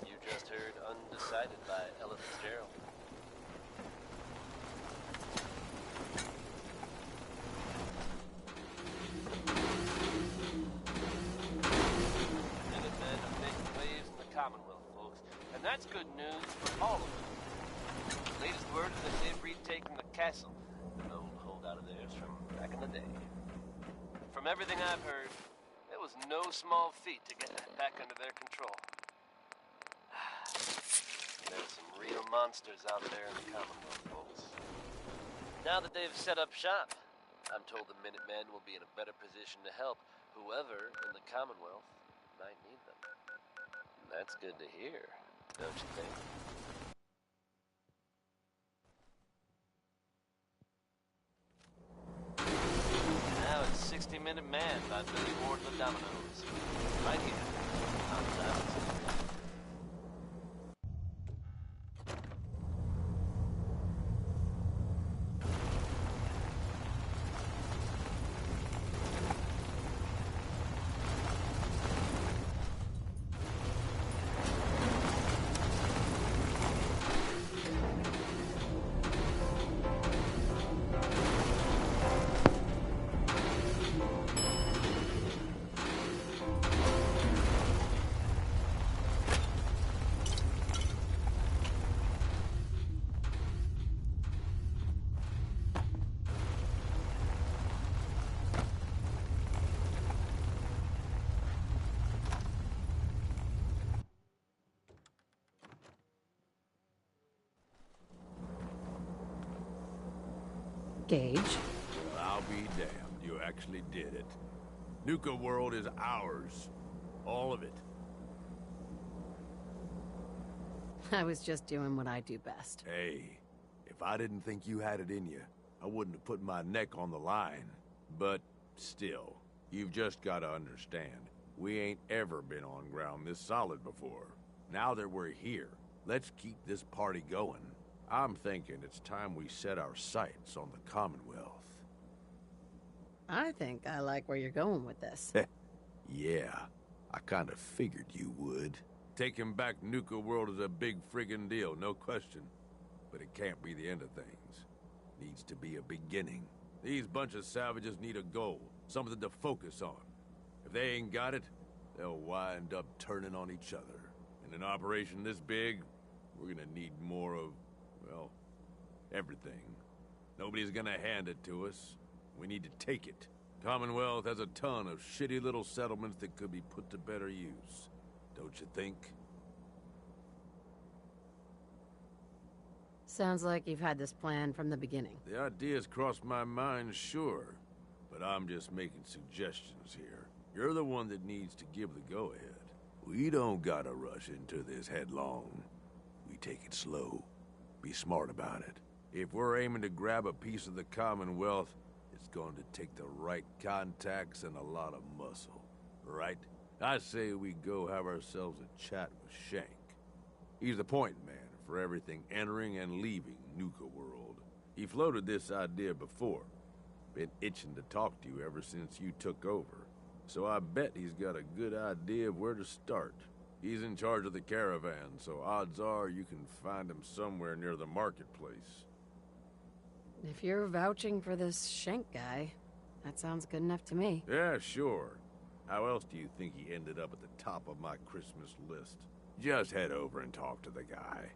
You just heard Undecided by Ella Fitzgerald. Minutemen are making waves in the Commonwealth, folks. And that's good news for all of them. The latest word is that they've retaken the castle, an old holdout of theirs from back in the day. From everything I've heard, it was no small feat to get that back under their control. There's some real monsters out there in the Commonwealth, folks. Now that they've set up shop, I'm told the Minutemen will be in a better position to help whoever in the Commonwealth might need them. And that's good to hear, don't you think? Now it's 60-Minute Man by Billy Ward and the Dominoes. Right here on Silence. Gage. Well, I'll be damned. You actually did it. Nuka World is ours. All of it. I was just doing what I do best. Hey, if I didn't think you had it in you, I wouldn't have put my neck on the line. But still, you've just got to understand, we ain't ever been on ground this solid before. Now that we're here, let's keep this party going. I'm thinking it's time we set our sights on the Commonwealth. I think I like where you're going with this. Yeah, I kind of figured you would. Taking back Nuka World is a big friggin' deal, no question. But it can't be the end of things. Needs to be a beginning. These bunch of savages need a goal, something to focus on. If they ain't got it, they'll wind up turning on each other. In an operation this big, we're gonna need more of, well, everything. Nobody's gonna hand it to us. We need to take it. Commonwealth has a ton of shitty little settlements that could be put to better use. Don't you think? Sounds like you've had this plan from the beginning. The idea's crossed my mind, sure. But I'm just making suggestions here. You're the one that needs to give the go-ahead. We don't gotta rush into this headlong. We take it slow. Be smart about it. If we're aiming to grab a piece of the Commonwealth, it's going to take the right contacts and a lot of muscle, right? I say we go have ourselves a chat with Shank. He's the point man for everything entering and leaving Nuka World. He floated this idea before. Been itching to talk to you ever since you took over. So I bet he's got a good idea of where to start. He's in charge of the caravan, so odds are you can find him somewhere near the marketplace. If you're vouching for this Shank guy, that sounds good enough to me. Yeah, sure. How else do you think he ended up at the top of my Christmas list? Just head over and talk to the guy.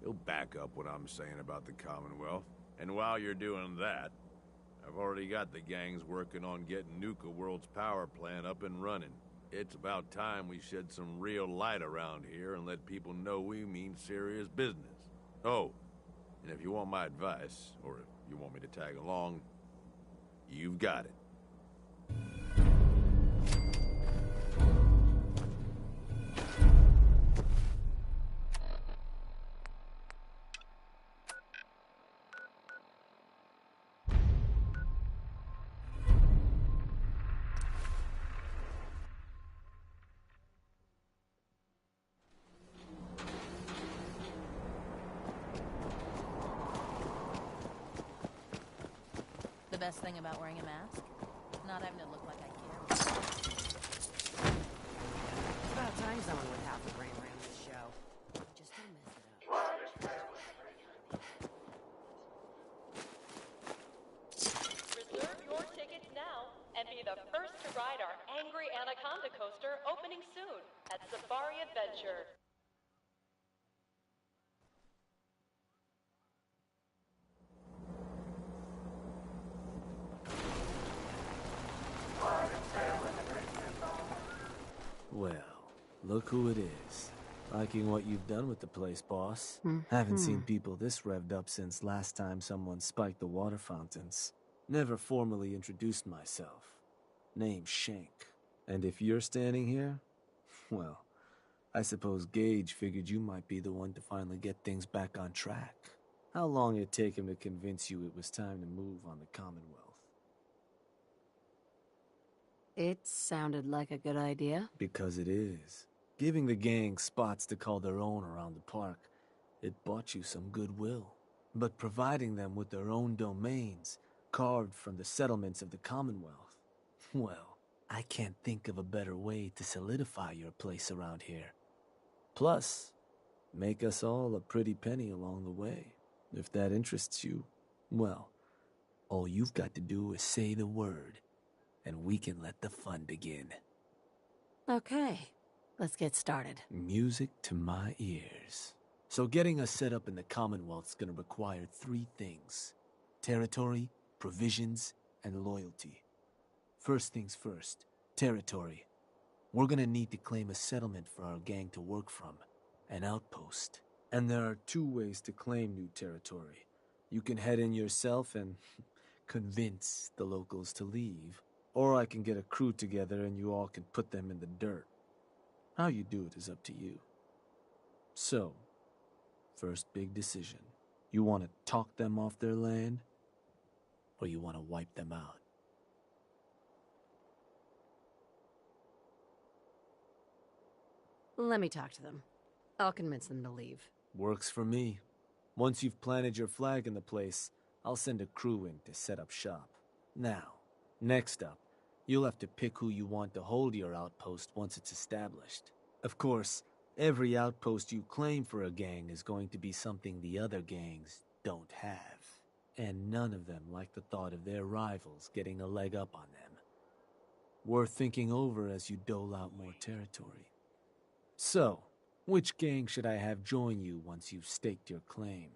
He'll back up what I'm saying about the Commonwealth. And while you're doing that, I've already got the gangs working on getting Nuka World's power plant up and running. It's about time we shed some real light around here and let people know we mean serious business. Oh, and if you want my advice, or if you want me to tag along, you've got it. The best thing about wearing a mask? Not having to look like I care. It's about time someone with half a brain ran this show. Just don't mess it up. Reserve your tickets now and be the first to ride our Angry Anaconda coaster opening soon at Safari Adventure. Well, look who it is. Liking what you've done with the place, boss. Haven't seen people this revved up since last time someone spiked the water fountains. Never formally introduced myself. Name's Shank. And if you're standing here, well, I suppose Gage figured you might be the one to finally get things back on track. How long did it take him to convince you it was time to move on the Commonwealth? It sounded like a good idea. Because it is. Giving the gang spots to call their own around the park, it bought you some goodwill. But providing them with their own domains, carved from the settlements of the Commonwealth, well, I can't think of a better way to solidify your place around here. Plus, make us all a pretty penny along the way. If that interests you, well, all you've got to do is say the word, and we can let the fun begin. Okay, let's get started. Music to my ears. So getting us set up in the Commonwealth's gonna require 3 things: territory, provisions, and loyalty. First things first, territory. We're gonna need to claim a settlement for our gang to work from, an outpost. And there are 2 ways to claim new territory. You can head in yourself and convince the locals to leave, or I can get a crew together and you all can put them in the dirt. How you do it is up to you. So, first big decision. You want to talk them off their land, or you want to wipe them out? Let me talk to them. I'll convince them to leave. Works for me. Once you've planted your flag in the place, I'll send a crew in to set up shop. Now, next up, you'll have to pick who you want to hold your outpost once it's established. Of course, every outpost you claim for a gang is going to be something the other gangs don't have. And none of them like the thought of their rivals getting a leg up on them. Worth thinking over as you dole out more territory. So, which gang should I have join you once you've staked your claim?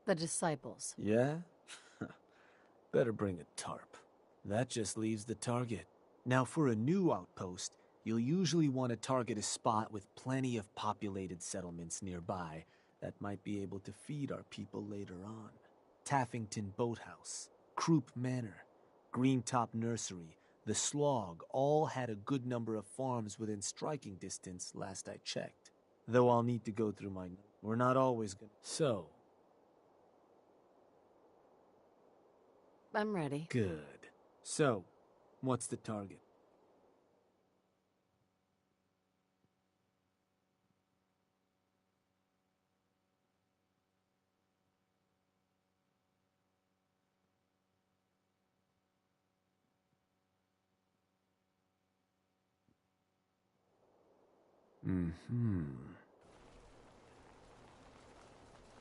The Disciples. Yeah? Better bring a tarp. That just leaves the target. Now, for a new outpost, you'll usually want to target a spot with plenty of populated settlements nearby that might be able to feed our people later on. Taffington Boathouse, Croup Manor, Greentop Nursery, the Slog all had a good number of farms within striking distance last I checked. Though I'll need to go through my... We're not always gonna... So... I'm ready. Good. So, what's the target?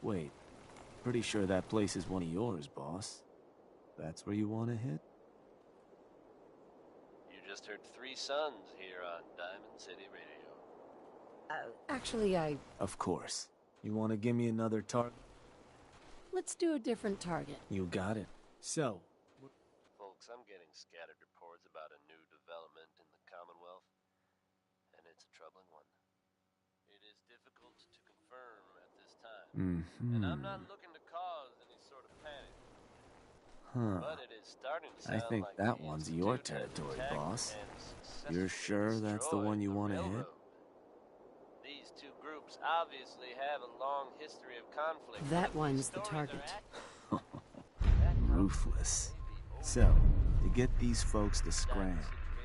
Wait, pretty sure that place is one of yours, boss. That's where you want to hit? You just heard 3 Sons here on Diamond City Radio. Actually, Of course. You want to give me another target? let's do a different target. You got it. So, Folks, I'm getting scattered reports about a new development in the Commonwealth, and it's a troubling one. It is difficult to confirm at this time. And I'm not looking to cause any sort of panic. But it is starting to sound I think like that the one's your Institute has territory, attacked boss. and You're successfully sure that's the one destroyed you the want to hit? railroad. These two groups obviously have a long history of conflict. That but one's these the stories target. are accurate. Ruthless. So, to get these folks to scram,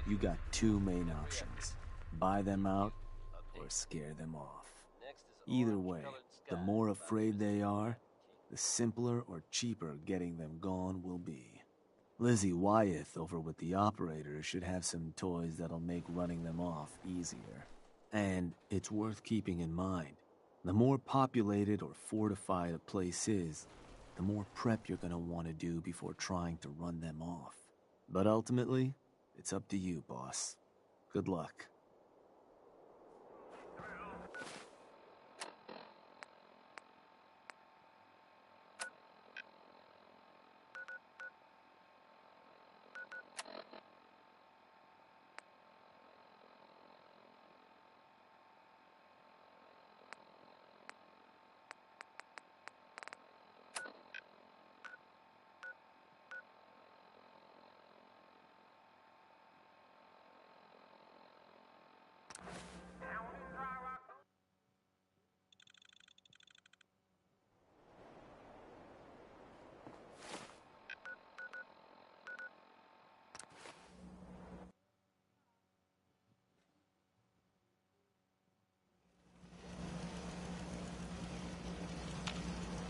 you got two main options. Buy them out, or scare them off. Either way, the more afraid they are, the simpler or cheaper getting them gone will be. Lizzie Wyeth over with the operators should have some toys that'll make running them off easier. And it's worth keeping in mind, the more populated or fortified a place is, the more prep you're gonna want to do before trying to run them off. But ultimately, it's up to you, boss. Good luck.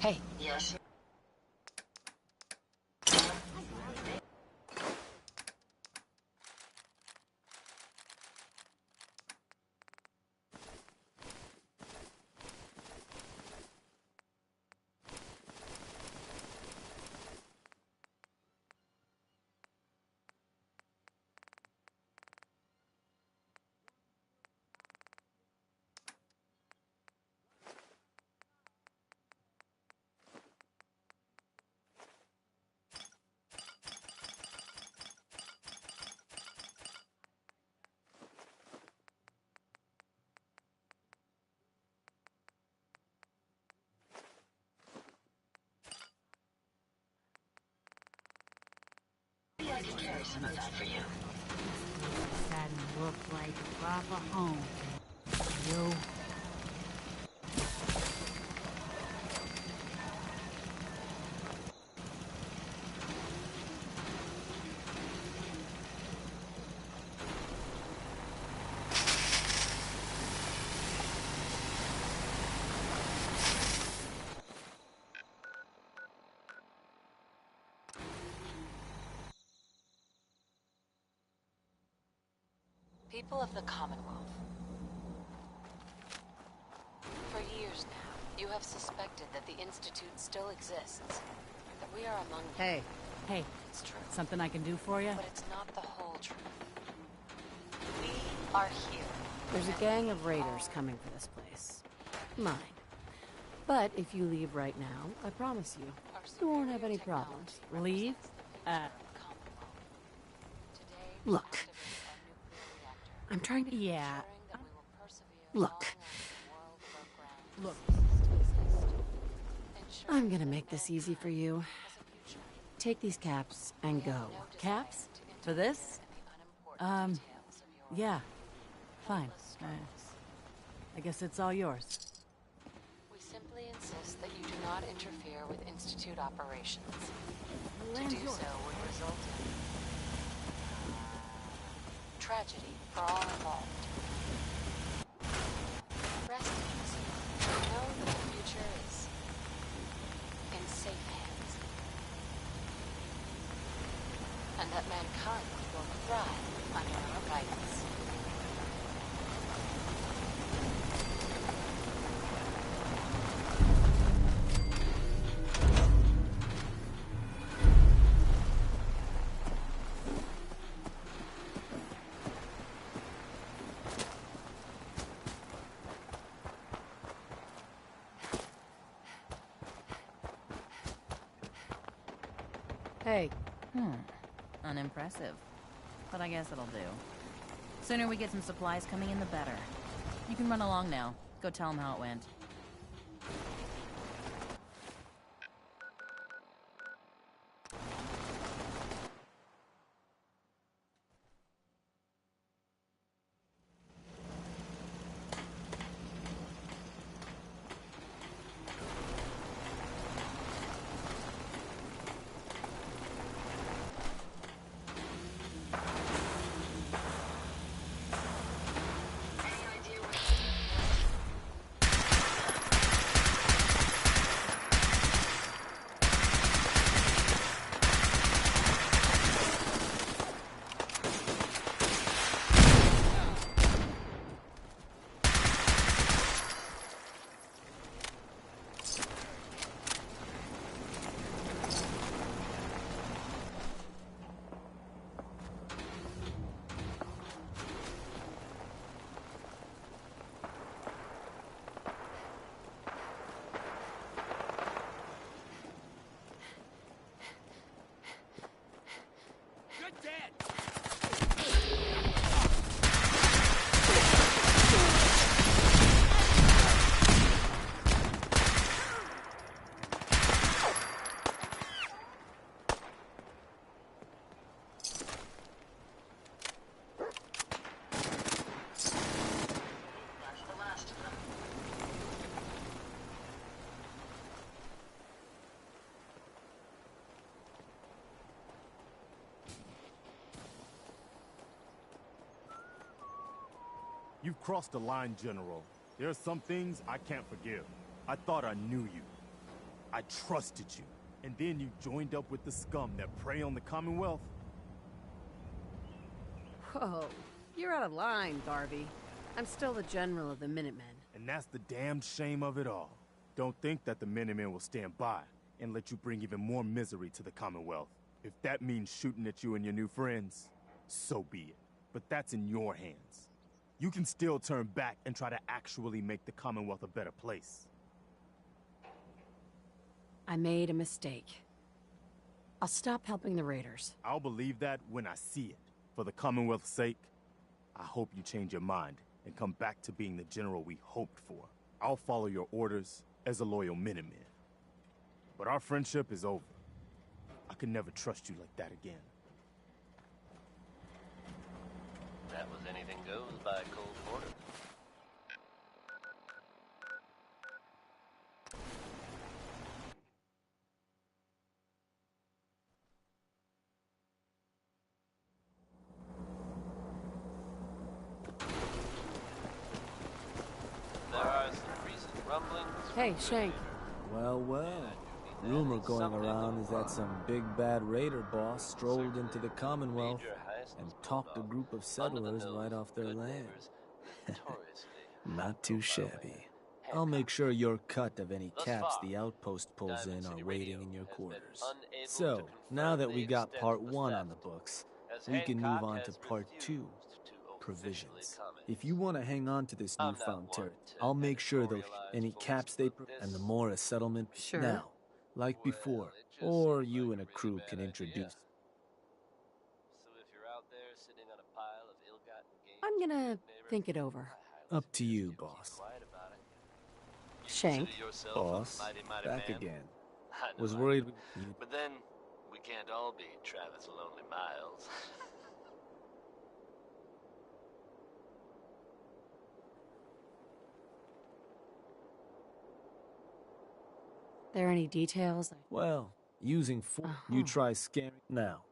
Hey. Yes. Maybe I can carry some of that for you. That look like proper home. You. People of the Commonwealth. For years now, you have suspected that the Institute still exists. That we are among them. Hey. Hey. It's true. Something I can do for you? But it's not the whole truth. We are here. There's a gang of raiders coming for this place. Mine. But if you leave right now, I promise you, you won't have any problems. Leave? Look. I'm trying to... Yeah. Look. Look. I'm gonna make this easy for you. Take these caps and go. Caps? For this? Yeah. Fine. I guess it's all yours. We simply insist that you do not interfere with Institute operations. To do so would result in tragedy for all involved. Rest easy. Know that the future is in safe hands. And that mankind will thrive under our guidance. Hey. Unimpressive. But I guess it'll do. Sooner we get some supplies coming in, the better. You can run along now. Go tell them how it went. You've crossed the line, General. There are some things I can't forgive. I thought I knew you. I trusted you. And then you joined up with the scum that prey on the Commonwealth. Whoa, you're out of line, Garvey. I'm still the general of the Minutemen. And that's the damned shame of it all. Don't think that the Minutemen will stand by and let you bring even more misery to the Commonwealth. If that means shooting at you and your new friends, so be it. But that's in your hands. You can still turn back and try to actually make the Commonwealth a better place. I made a mistake. I'll stop helping the Raiders. I'll believe that when I see it. For the Commonwealth's sake, I hope you change your mind and come back to being the general we hoped for. I'll follow your orders as a loyal Minuteman. But our friendship is over. I could never trust you like that again. That was anything goes by Cold Quarter. There are some recent rumblings. Hey, Shank. Well, well. Rumor going around is that some big bad raider boss strolled into the Commonwealth and talked a group of settlers right off their land. Not too shabby. I'll make sure your cut of any caps the outpost pulls in are waiting in your quarters. So, now that we got part 1 on the books, we can move on to part 2, provisions. If you want to hang on to this newfound territory, I'll make sure they'll any caps they and the more a settlement. Sure. Now, like before, or you and a crew can introduce. So if you're out there sitting on a pile of ill-gotten gains, I'm gonna think it over. Up to you, boss. quiet about it. You Shank. consider yourself Boss, a mighty back man? again. I know Was I worried do. you... But then, we can't all be Travis Lonely Miles. There any details? Well, using you try scaring... Now,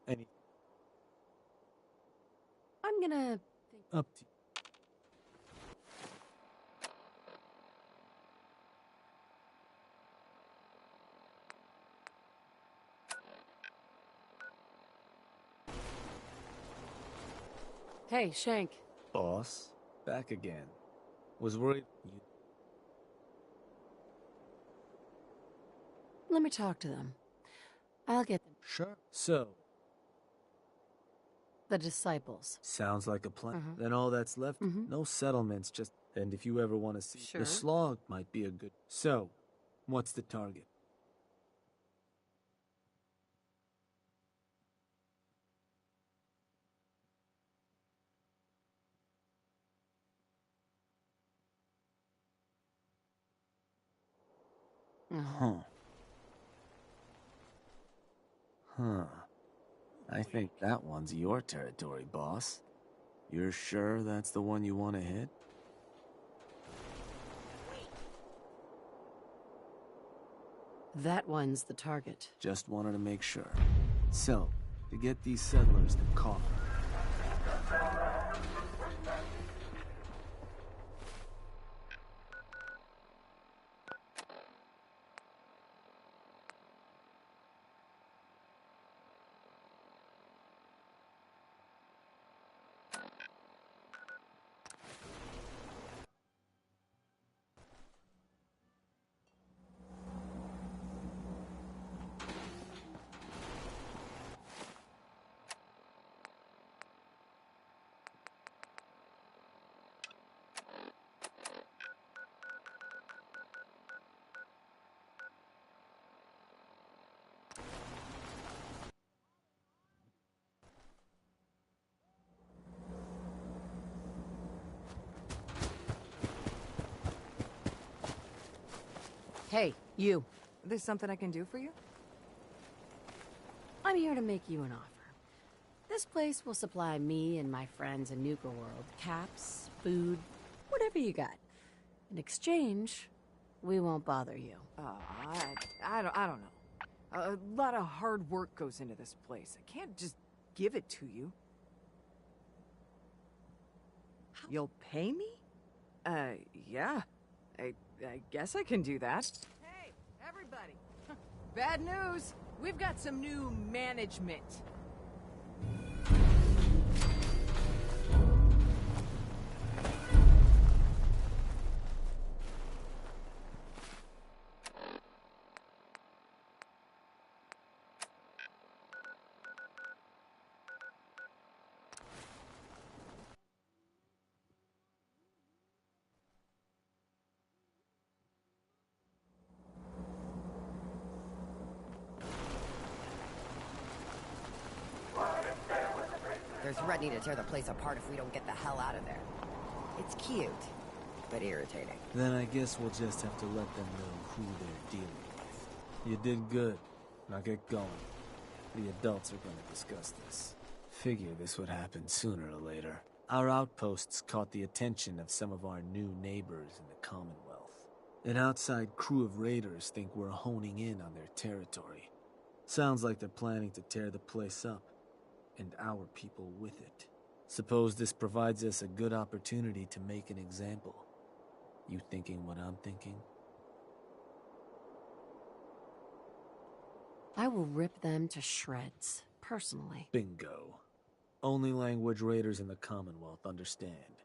any... I'm gonna think. Up to you. Hey, Shank. Boss, back again. Was worried you... Let me talk to them. I'll get them. Sure. So, The disciples. sounds like a plan. Then all that's left, no settlements, just... And if you ever want to see... Sure. The slog might be a good... So, what's the target? Huh. Huh. I think that one's your territory, boss. You're sure that's the one you want to hit? That one's the target. Just wanted to make sure. So, to get these settlers to call. Hey, you. There's something I can do for you? I'm here to make you an offer. This place will supply me and my friends in Nuka World caps, food, whatever you got. In exchange, we won't bother you. I don't know. A lot of hard work goes into this place. I can't just give it to you. You'll pay me? Yeah. I guess I can do that. Hey, everybody! Bad news! We've got some new management. They're threatening to tear the place apart if we don't get the hell out of there. It's cute, but irritating. Then I guess we'll just have to let them know who they're dealing with. You did good. Now get going. The adults are gonna discuss this. Figure this would happen sooner or later. Our outposts caught the attention of some of our new neighbors in the Commonwealth. An outside crew of raiders think we're honing in on their territory. Sounds like they're planning to tear the place up, and our people with it. Suppose this provides us a good opportunity to make an example. You thinking what I'm thinking? I will rip them to shreds, personally. Bingo. Only language raiders in the Commonwealth understand.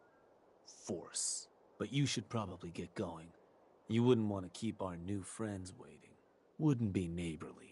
Force. But you should probably get going. You wouldn't want to keep our new friends waiting. Wouldn't be neighborly.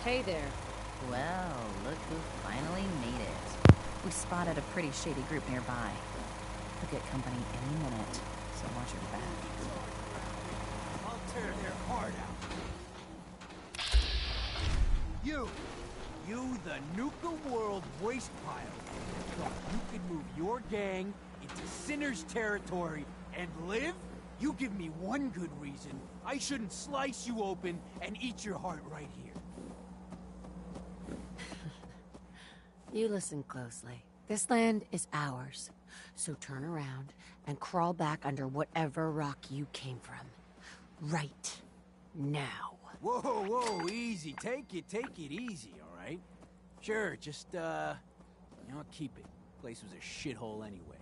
Hey there. Well, look who finally made it. We spotted a pretty shady group nearby. They'll get company any minute, so watch your back. I'll tear their heart out. You, the nuka world waste pile, thought you could move your gang into Sinner's territory and live? You give me one good reason I shouldn't slice you open and eat your heart right here. You listen closely. This land is ours. So turn around and crawl back under whatever rock you came from. Right now. Whoa, easy. Take it easy, all right? Sure, just, keep it. Place was a shithole anyway.